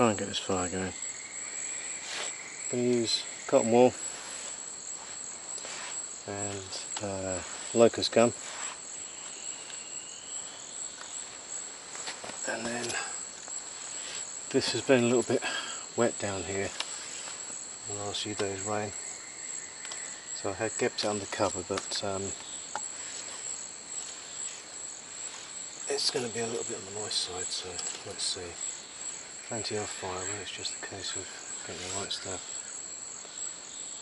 try and get this fire going. I'm going to use cotton wool and locust gum, and then this has been a little bit wet down here in the last few days' rain, so I had kept it under cover, but it's going to be a little bit on the moist side, so let's see. Plenty of fire, but it's just a case of getting the right stuff.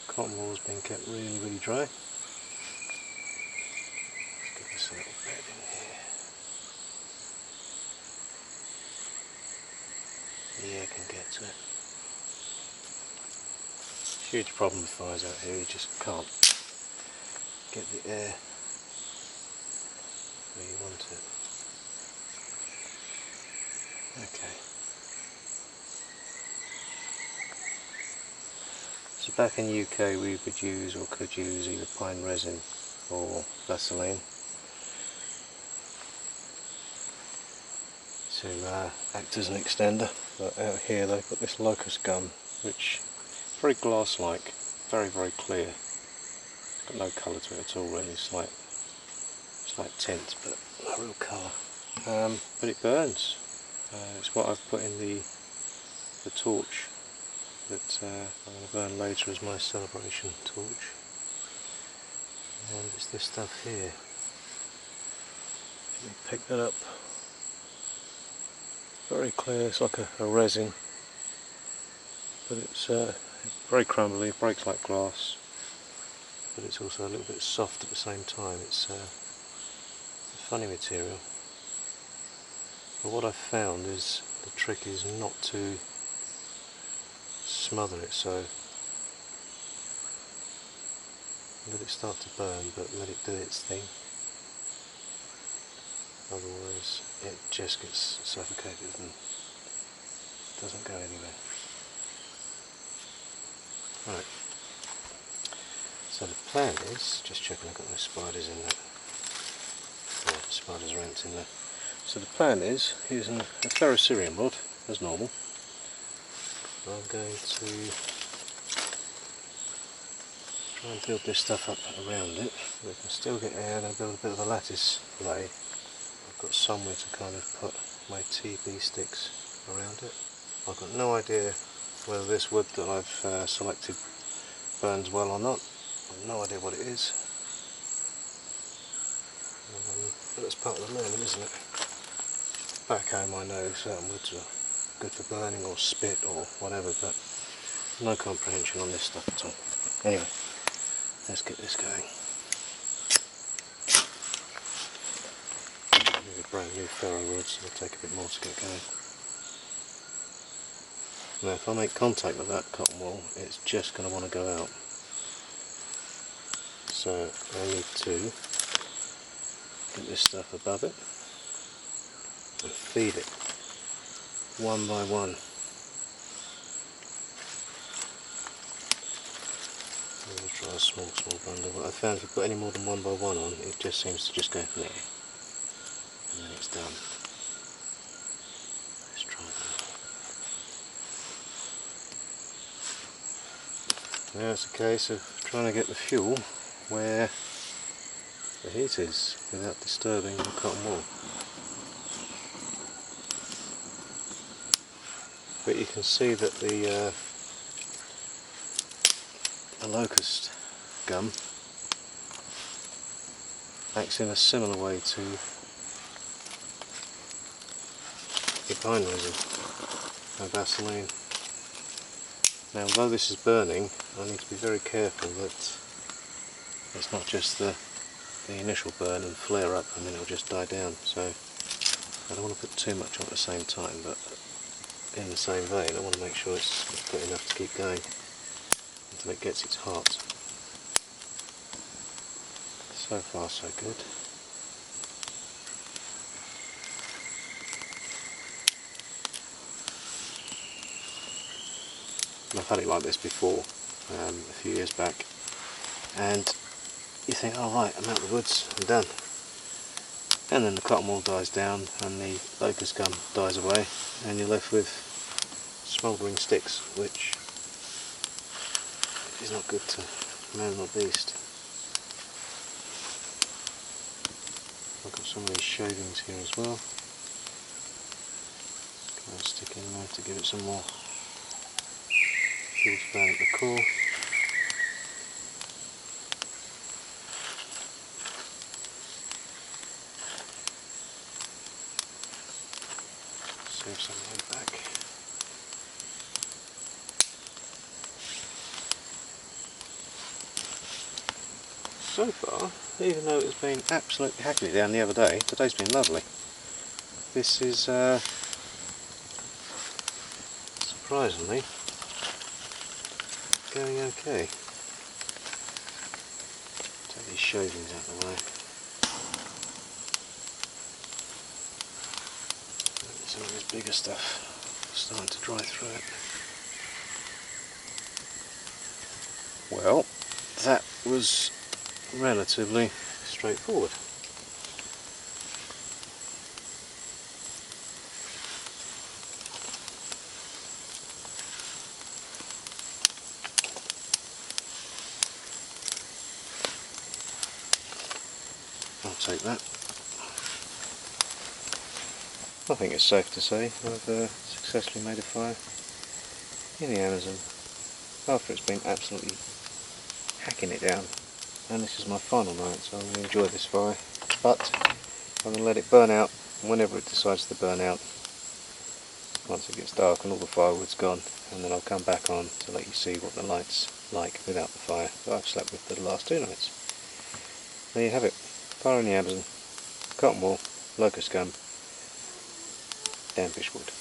Cotton wool has been kept really dry. Let's give this a little bit in here. Yeah, I can get to it. Huge problem with fires out here, you just can't get the air where you want it. Okay. So back in the UK we would use or could use either pine resin or Vaseline to act as an extender, but out here they've got this locust gum, which is very glass-like, very clear. It's got no colour to it at all really, slight tint but no real colour. But it burns. It's what I've put in the torch that I'm going to burn later as my celebration torch. And it's this stuff here. Let me pick that up. Very clear, it's like a resin, but it's very crumbly, breaks like glass, but it's also a little bit soft at the same time. It's a funny material. But what I've found is the trick is not to smother it, so let it start to burn, but let it do its thing. Otherwise it just gets suffocated and doesn't go anywhere. Right, so the plan is, just checking I've got no spiders in there. Yeah, spiders are ants in there. So the plan is, using a ferrocerium rod as normal, I'm going to try and build this stuff up around it. We can still get air. I'm going to build a bit of a lattice lay. I've got somewhere to kind of put my TB sticks around it. I've got no idea whether this wood that I've selected burns well or not. I've no idea what it is. But it's part of the learning, isn't it? Back home I know certain woods are good for burning or spit or whatever, but no comprehension on this stuff at all. Anyway, let's get this going. These are brand new ferro rods, so it'll take a bit more to get going. Now if I make contact with that cotton wool, it's just going to want to go out. So I need to get this stuff above it and feed it one by one. I'm going to try a small bundle, but I found if you put any more than one by one on, it just seems to just go there, and then it's done. Let's try that. Now it's a case of trying to get the fuel where the heat is without disturbing the cotton wool. But you can see that the locust gum acts in a similar way to the pine resin and Vaseline. Now although this is burning, I need to be very careful that it's not just the initial burn and flare up and then it'll just die down. So I don't want to put too much on at the same time, but in the same vein I want to make sure it's got enough to keep going until it gets its heart. So far so good. I've had it like this before, a few years back, and you think, oh right, I'm out of the woods, I'm done. And then the cotton wool dies down and the locust gum dies away and you're left with smouldering sticks, which is not good to man or beast. I've got some of these shavings here as well. I'll stick in there to give it some more fuel to burn at the core. Save some of them back. So far, even though it's been absolutely hacking it down the other day, today's been lovely. This is surprisingly going okay. Take these shavings out of the way. Some of this bigger stuff starting to dry through it. Well, that was relatively straightforward. I'll take that. I think it's safe to say I've successfully made a fire in the Amazon after it's been absolutely hacking it down, and this is my final night, so I'm going to enjoy this fire, but I'm going to let it burn out, and whenever it decides to burn out, once it gets dark and all the firewood's gone, and then I'll come back on to let you see what the light's like without the fire that I've slept with for the last 2 nights. There you have it. Fire in the Amazon, cotton wool, locust gum, dampish wood.